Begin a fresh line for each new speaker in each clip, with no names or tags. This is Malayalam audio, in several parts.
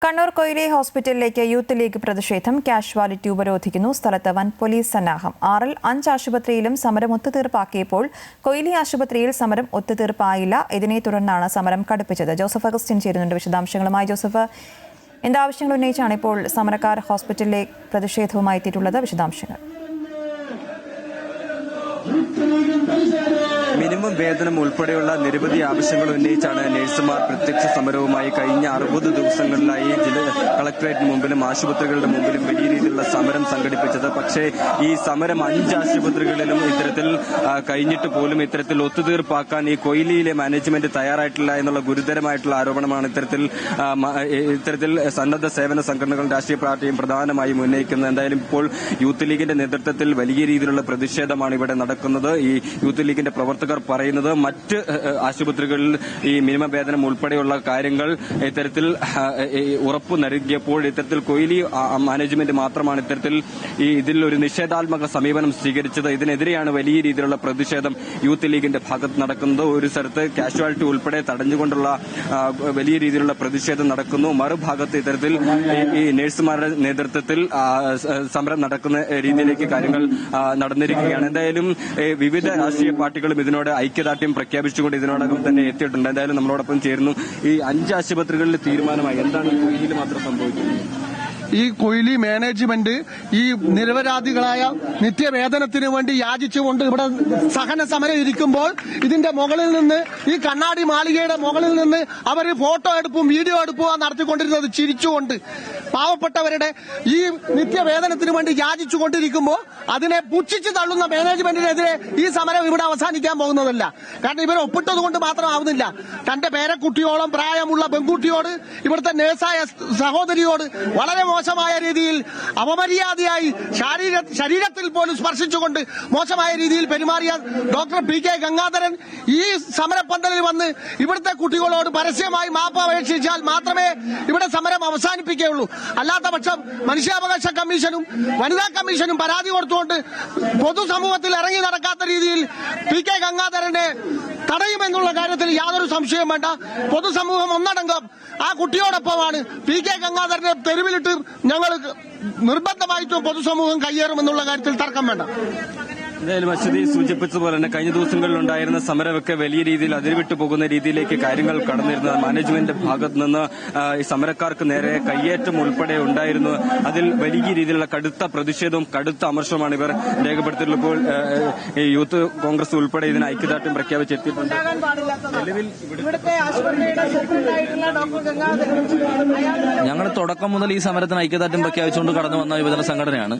കണ്ണൂർ കൊയിലി ഹോസ്പിറ്റലിലേക്ക് യൂത്ത് ലീഗ് പ്രതിഷേധം കാഷ്വാലിറ്റി ഉപരോധിക്കുന്നു. സ്ഥലത്ത് വൻ പോലീസ് സന്നാഹം. 6-ൽ 5 ആശുപത്രിയിലും സമരം ഒത്തുതീർപ്പാക്കിയപ്പോൾ കൊയിലി ആശുപത്രിയിൽ സമരം ഒത്തുതീർപ്പായില്ല. ഇതിനെ തുടർന്നാണ് സമരം കടുപ്പിച്ചത്. ജോസഫ് അഗസ്റ്റിൻ ചേരുന്നുണ്ട് വിശദാംശങ്ങളുമായി. ജോസഫ്, എന്താവശ്യങ്ങൾ ഉന്നയിച്ചാണ് ഇപ്പോൾ സമരക്കാർ ഹോസ്പിറ്റലിലെ പ്രതിഷേധവുമായി എത്തിയിട്ടുള്ളത്? വിശദാംശങ്ങൾ.
മിനിമം വേതനം ഉൾപ്പെടെയുള്ള നിരവധി ആവശ്യങ്ങൾ ഉന്നയിച്ചാണ് നഴ്സുമാർ പ്രത്യക്ഷ സമരവുമായി കഴിഞ്ഞ 60 ദിവസങ്ങളിലായി കളക്ടറേറ്റിന് മുമ്പിലും ആശുപത്രികളുടെ മുമ്പിലും വലിയ രീതിയിലുള്ള സമരം സംഘടിപ്പിച്ചത്. പക്ഷേ ഈ സമരം 5 ആശുപത്രികളിലും ഇത്തരത്തിൽ കഴിഞ്ഞിട്ട് പോലും ഇത്തരത്തിൽ ഒത്തുതീർപ്പാക്കാൻ ഈ കൊയിലിയിലെ മാനേജ്മെന്റ് തയ്യാറായിട്ടില്ല എന്നുള്ള ഗുരുതരമായിട്ടുള്ള ആരോപണമാണ് ഇത്തരത്തിൽ സന്നദ്ധ സേവന സംഘടനകളും രാഷ്ട്രീയ പാർട്ടിയും പ്രധാനമായും ഉന്നയിക്കുന്നത്. എന്തായാലും ഇപ്പോൾ യൂത്ത് ലീഗിന്റെ നേതൃത്വത്തിൽ വലിയ രീതിയിലുള്ള പ്രതിഷേധമാണ് ഇവിടെ നടക്കുന്നത്. ഈ യൂത്ത് ലീഗിന്റെ പ്രവർത്തകർ പറയുന്നത് മറ്റ് ആശുപത്രികളിൽ ഈ മിനിമം വേതനം ഉൾപ്പെടെയുള്ള കാര്യങ്ങൾ ഇത്തരത്തിൽ ഉറപ്പു നൽകിയപ്പോൾ ഇത്തരത്തിൽ കൊയിലി മാനേജ്മെന്റ് മാത്രമാണ് ഇത്തരത്തിൽ ഇതിൽ ഒരു നിഷേധാത്മക സമീപനം സ്വീകരിച്ചത്. ഇതിനെതിരെയാണ് വലിയ രീതിയിലുള്ള പ്രതിഷേധം യൂത്ത് ലീഗിന്റെ ഭാഗത്ത് നടക്കുന്നത്. ഒരു സ്ഥലത്ത് കാഷ്വാലിറ്റി ഉൾപ്പെടെ തടഞ്ഞുകൊണ്ടുള്ള വലിയ രീതിയിലുള്ള പ്രതിഷേധം നടക്കുന്നു. മറുഭാഗത്ത് ഇത്തരത്തിൽ ഈ നഴ്സുമാരുടെ നേതൃത്വത്തിൽ സമരം നടക്കുന്ന രീതിയിലേക്ക് കാര്യങ്ങൾ നടന്നിരിക്കുകയാണ്. എന്തായാലും വിവിധ രാഷ്ട്രീയ പാർട്ടികളും ഇതിനോട് ഐക്യദാർഢ്യം പ്രഖ്യാപിച്ചുകൊണ്ട് ഇതിനോടകം തന്നെ എത്തിയിട്ടുണ്ട്. എന്തായാലും നമ്മളോടൊപ്പം ചേരുന്നു. ഈ 5 ആശുപത്രികളിൽ തീരുമാനമായി, എന്താണ് കൊയിലിയിൽ മാത്രം സംഭവിക്കുന്നത്?
ഈ കൊയിലി മാനേജ്മെന്റ് ഈ നിരപരാധികളായ നിത്യവേതനത്തിന് വേണ്ടി യാചിച്ചുകൊണ്ട് ഇവിടെ സഹന സമരം ഇരിക്കുമ്പോൾ ഇതിന്റെ മുകളിൽ നിന്ന്, ഈ കണ്ണാടി മാളികയുടെ മുകളിൽ നിന്ന് അവർ ഫോട്ടോ എടുപ്പും വീഡിയോ എടുപ്പും നടത്തിക്കൊണ്ടിരുന്നത് ചിരിച്ചുകൊണ്ട്. പാവപ്പെട്ടവരുടെ ഈ നിത്യവേതനത്തിന് വേണ്ടി യാചിച്ചുകൊണ്ടിരിക്കുമ്പോൾ അതിനെ പുച്ഛിച്ചു തള്ളുന്ന മാനേജ്മെന്റിനെതിരെ ഈ സമരം ഇവിടെ അവസാനിക്കാൻ പോകുന്നതല്ല. കാരണം ഇവർ ഒപ്പിട്ടത് കൊണ്ട് മാത്രമാവുന്നില്ല. തന്റെ പേരക്കുട്ടിയോളം പ്രായമുള്ള പെൺകുട്ടിയോട്, ഇവിടുത്തെ നേഴ്സായ സഹോദരിയോട് വളരെ മോശമായ രീതിയിൽ അപമര്യാദയായി ശരീരത്തിൽ പോലും സ്പർശിച്ചുകൊണ്ട് മോശമായ രീതിയിൽ പെരുമാറിയ ഡോക്ടർ PK ഗംഗാധരൻ ഈ സമരപ്പന്തലിൽ വന്ന് ഇവിടുത്തെ കുട്ടികളോട് പരസ്യമായി മാപ്പ് അപേക്ഷിച്ചാൽ മാത്രമേ ഇവിടെ സമരം അവസാനിപ്പിക്കുകയുള്ളൂ. അല്ലാത്ത പക്ഷം മനുഷ്യാവകാശ കമ്മീഷനും വനിതാ കമ്മീഷനും പരാതി കൊടുത്തുകൊണ്ട് പൊതുസമൂഹത്തിൽ ഇറങ്ങി നടക്കാത്ത രീതിയിൽ PK ഗംഗാധരനെ തടയുമെന്നുള്ള കാര്യത്തിൽ യാതൊരു സംശയവും വേണ്ട. പൊതുസമൂഹം ഒന്നടങ്കം ആ കുട്ടിയോടൊപ്പമാണ്. PK ഗംഗാധരനെ തെരുവിലിട്ട് ഞങ്ങൾ നിർബന്ധമായിട്ടും പൊതുസമൂഹം കയ്യേറുമെന്നുള്ള കാര്യത്തിൽ തർക്കം വേണ്ട.
എന്തായാലും അശ്വതി സൂചിപ്പിച്ചതുപോലെ തന്നെ കഴിഞ്ഞ ദിവസങ്ങളിലുണ്ടായിരുന്ന സമരമൊക്കെ വലിയ രീതിയിൽ അതിർവിട്ടു പോകുന്ന രീതിയിലേക്ക് കാര്യങ്ങൾ കടന്നിരുന്നത്. മാനേജ്മെന്റ് ഭാഗത്ത് നിന്ന് ഈ സമരക്കാർക്ക് നേരെ കയ്യേറ്റം ഉൾപ്പെടെ ഉണ്ടായിരുന്നു. അതിൽ വലിയ രീതിയിലുള്ള കടുത്ത പ്രതിഷേധവും കടുത്ത അമർഷവുമാണ് ഇവർ രേഖപ്പെടുത്തിയിട്ടുള്ളപ്പോൾ യൂത്ത് കോൺഗ്രസ് ഉൾപ്പെടെ ഇതിന് ഐക്യദാർഢ്യം പ്രഖ്യാപിച്ചെത്തിയിട്ടുണ്ട്.
ഞങ്ങൾ തുടക്കം മുതൽ ഈ സമരത്തിന് ഐക്യദാർഢ്യം പ്രഖ്യാപിച്ചുകൊണ്ട് കടന്നു വന്ന വിഭജന സംഘടനയാണ്.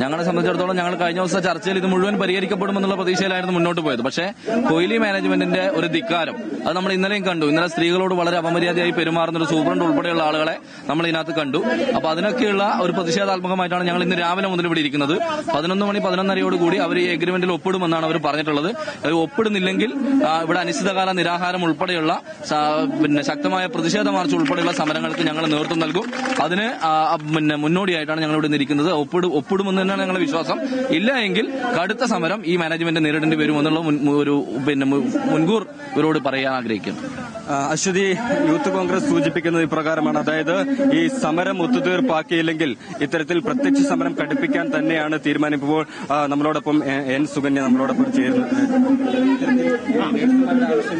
ഞങ്ങളെ സംബന്ധിച്ചിടത്തോളം ഞങ്ങൾ കഴിഞ്ഞ ദിവസം ചർച്ചയിൽ ഇത് മുഴുവൻ പരിഹരിക്കപ്പെടുമെന്നുള്ള പ്രതീക്ഷയിലായിരുന്നു മുന്നോട്ട് പോയത്. പക്ഷേ കൊയിലി മാനേജ്മെന്റിന്റെ ഒരു ധിക്കാരം അത് നമ്മൾ ഇന്നലെയും കണ്ടു. ഇന്നലെ സ്ത്രീകളോട് വളരെ അപമര്യാദയായി പെരുമാറുന്ന ഒരു സൂപ്രണ്ട് ഉൾപ്പെടെയുള്ള ആളുകളെ നമ്മൾ ഇതിനകത്ത് കണ്ടു. അപ്പൊ അതിനൊക്കെയുള്ള ഒരു പ്രതിഷേധാത്മകമായിട്ടാണ് ഞങ്ങൾ ഇന്ന് രാവിലെ മുതൽ ഇവിടെ ഇരിക്കുന്നത്. 11 മണി 11:30 കൂടി അവർ ഈ എഗ്രിമെന്റിൽ ഒപ്പിടുമെന്നാണ് അവർ പറഞ്ഞിട്ടുള്ളത്. ഒപ്പിടുന്നില്ലെങ്കിൽ ഇവിടെ അനിശ്ചിതകാല നിരാഹാരം ഉൾപ്പെടെയുള്ള ശക്തമായ പ്രതിഷേധ മാർച്ച് ഉൾപ്പെടെയുള്ള സമരങ്ങൾക്ക് ഞങ്ങൾ നേതൃത്വം നൽകും. അതിന് മുന്നോടിയായിട്ടാണ് ഞങ്ങൾ ഇവിടെ ഇരിക്കുന്നത്. ഒപ്പിടുമെന്ന് തന്നെയാണ് ഞങ്ങളുടെ വിശ്വാസം. ഇല്ല എങ്കിൽ കടുത്ത സമരം ഈ മാനേജ്മെന്റ് നേരിടേണ്ടി വരുമെന്നുള്ള മുൻകൂർ ഇവരോട് പറയാൻ ആഗ്രഹിക്കുന്നു.
അശ്വതി, യൂത്ത് കോൺഗ്രസ് സൂചിപ്പിക്കുന്നത് ഇപ്രകാരമാണ്. അതായത് ഈ സമരം ഒത്തുതീർപ്പാക്കിയില്ലെങ്കിൽ ഇത്തരത്തിൽ പ്രത്യക്ഷ സമരം കടുപ്പിക്കാൻ തന്നെയാണ് തീരുമാനം. ഇപ്പോൾ നമ്മളോടൊപ്പം N സുകന്യ നമ്മളോടൊപ്പം ചേരുന്നു.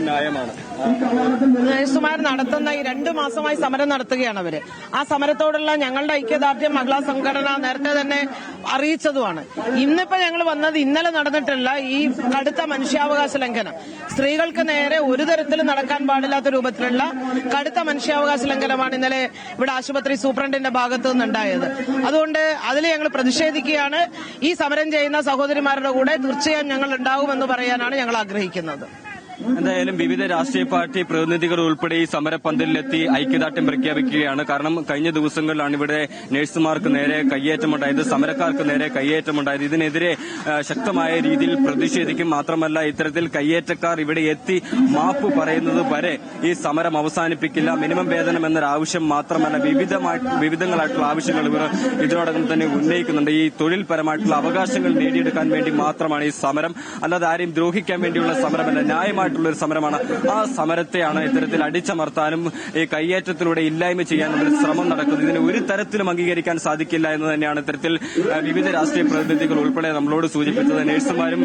ന്യായമാണ്.
നഴ്സുമാർ നടത്തുന്ന ഈ 2 മാസമായി സമരം നടത്തുകയാണ് അവര്. ആ സമരത്തോടുള്ള ഞങ്ങളുടെ ഐക്യദാർഢ്യം മഹിളാ സംഘടന നേരത്തെ തന്നെ അറിയിച്ചതുമാണ്. ഇന്നിപ്പോ ഞങ്ങൾ വന്നത് ഇന്നലെ നടന്നിട്ടുള്ള ഈ കടുത്ത മനുഷ്യാവകാശ ലംഘനം, സ്ത്രീകൾക്ക് നേരെ ഒരു തരത്തിലും നടക്കാൻ പാടില്ലാത്ത രൂപത്തിലുള്ള കടുത്ത മനുഷ്യാവകാശ ലംഘനമാണ് ഇന്നലെ ഇവിടെ ആശുപത്രി സൂപ്രണ്ടിന്റെ ഭാഗത്തു നിന്നുണ്ടായത്. അതുകൊണ്ട് അതിൽ ഞങ്ങൾ പ്രതിഷേധിക്കുകയാണ്. ഈ സമരം ചെയ്യുന്ന സഹോദരിമാരുടെ കൂടെ തീർച്ചയായും ഞങ്ങൾ ഉണ്ടാകുമെന്ന് പറയാനാണ് ഞങ്ങൾ ആഗ്രഹിക്കുന്നത്.
എന്തായാലും വിവിധ രാഷ്ട്രീയ പാർട്ടി പ്രതിനിധികൾ ഉൾപ്പെടെ ഈ സമരപ്പന്തലിലെത്തി ഐക്യദാർഢ്യം പ്രഖ്യാപിക്കുകയാണ്. കാരണം കഴിഞ്ഞ ദിവസങ്ങളിലാണ് ഇവിടെ നഴ്സുമാർക്ക് നേരെ കയ്യേറ്റമുണ്ടായത്, സമരക്കാർക്ക് നേരെ കയ്യേറ്റമുണ്ടായത്. ഇതിനെതിരെ ശക്തമായ രീതിയിൽ പ്രതിഷേധിക്കും. മാത്രമല്ല ഇത്തരത്തിൽ കയ്യേറ്റക്കാർ ഇവിടെ എത്തി മാപ്പ് പറയുന്നത് വരെ ഈ സമരം അവസാനിപ്പിക്കില്ല. മിനിമം വേതനം എന്നൊരു ആവശ്യം മാത്രമല്ല വിവിധങ്ങളായിട്ടുള്ള ആവശ്യങ്ങൾ ഇവർ ഇതിനോടകം തന്നെ ഉന്നയിക്കുന്നുണ്ട്. ഈ തൊഴിൽപരമായിട്ടുള്ള അവകാശങ്ങൾ നേടിയെടുക്കാൻ വേണ്ടി മാത്രമാണ് ഈ സമരം. അല്ലാതെ ആരെയും ദ്രോഹിക്കാൻ വേണ്ടിയുള്ള സമരമല്ല. ന്യായമായ ശക്തമായിട്ടുള്ള ഒരു സമരമാണ്. ആ സമരത്തെയാണ് ഇത്തരത്തിൽ അടിച്ചമർത്താനും ഈ കയ്യേറ്റത്തിലൂടെ ഇല്ലായ്മ ചെയ്യാനുള്ള ഒരു ശ്രമം നടക്കുന്നത്. ഇതിന് ഒരു തരത്തിലും അംഗീകരിക്കാൻ സാധിക്കില്ല എന്ന് തന്നെയാണ് ഇത്തരത്തിൽ വിവിധ രാഷ്ട്രീയ പ്രതിനിധികൾ ഉൾപ്പെടെ നമ്മളോട് സൂചിപ്പിച്ചത്. നഴ്സുമാരും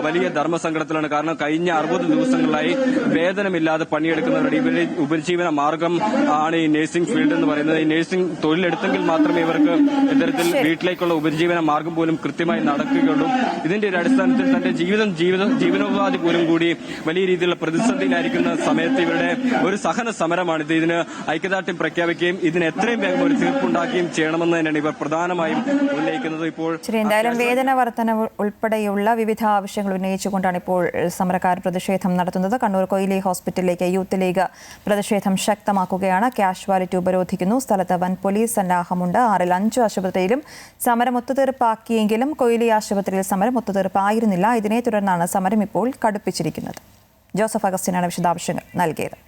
വലിയ ധർമ്മസങ്കടത്തിലാണ്. കാരണം കഴിഞ്ഞ 60 ദിവസങ്ങളായി വേതനമില്ലാതെ പണിയെടുക്കുന്നവരുടെ ഇവരുടെ ഉപജീവന മാർഗം ആണ് ഈ നഴ്സിംഗ് ഫീൽഡ് എന്ന് പറയുന്നത്. ഈ നഴ്സിംഗ് തൊഴിലെടുത്തെങ്കിൽ മാത്രമേ ഇവർക്ക് ഇത്തരത്തിൽ വീട്ടിലേക്കുള്ള ഉപജീവന മാർഗം പോലും കൃത്യമായി നടക്കുകയുള്ളൂ. ഇതിന്റെ ഒരു അടിസ്ഥാനത്തിൽ തന്റെ ജീവനോപാധി പോലും കൂടി വലിയ രീതിയിലുള്ള പ്രതിസന്ധിയിലായിരിക്കുന്ന സമയത്ത് ഇവരുടെ ഒരു സഹന സമരമാണിത്. ഇതിന് ഐക്യദാർഢ്യം പ്രഖ്യാപിക്കുകയും ഇതിന് എത്രയും വേഗം ഒരു തീർപ്പുണ്ടാക്കുകയും ചെയ്യണമെന്ന് തന്നെയാണ് ഇവർ പ്രധാനമായും ഉന്നയിക്കുന്നത്. ഇപ്പോൾ
എന്തായാലും വേതന വർധനവ് ഉൾപ്പെടെയുള്ള വിവിധ ആവശ്യങ്ങൾ ഉന്നയിച്ചുകൊണ്ടാണ് ഇപ്പോൾ സമരക്കാർ പ്രതിഷേധം നടത്തുന്നത്. കണ്ണൂർ കൊയിലി ഹോസ്പിറ്റലിലേക്ക് യൂത്ത് ലീഗ് പ്രതിഷേധം ശക്തമാക്കുകയാണ്. കാഷ്വാലിറ്റി ഉപരോധിക്കുന്നു. സ്ഥലത്ത് വൻ പോലീസ് സന്നാഹമുണ്ട്. 6-ൽ 5 ആശുപത്രിയിലും സമരം ഒത്തുതീർപ്പാക്കിയെങ്കിലും കൊയിലി ആശുപത്രിയിൽ സമരം ഒത്തുതീർപ്പായിരുന്നില്ല. ഇതിനെ തുടർന്നാണ് സമരം ഇപ്പോൾ കടുപ്പിച്ചിരിക്കുന്നത്. ജോസഫ് അഗസ്റ്റിനാണ് വിശദാംശങ്ങൾ നൽകിയത്.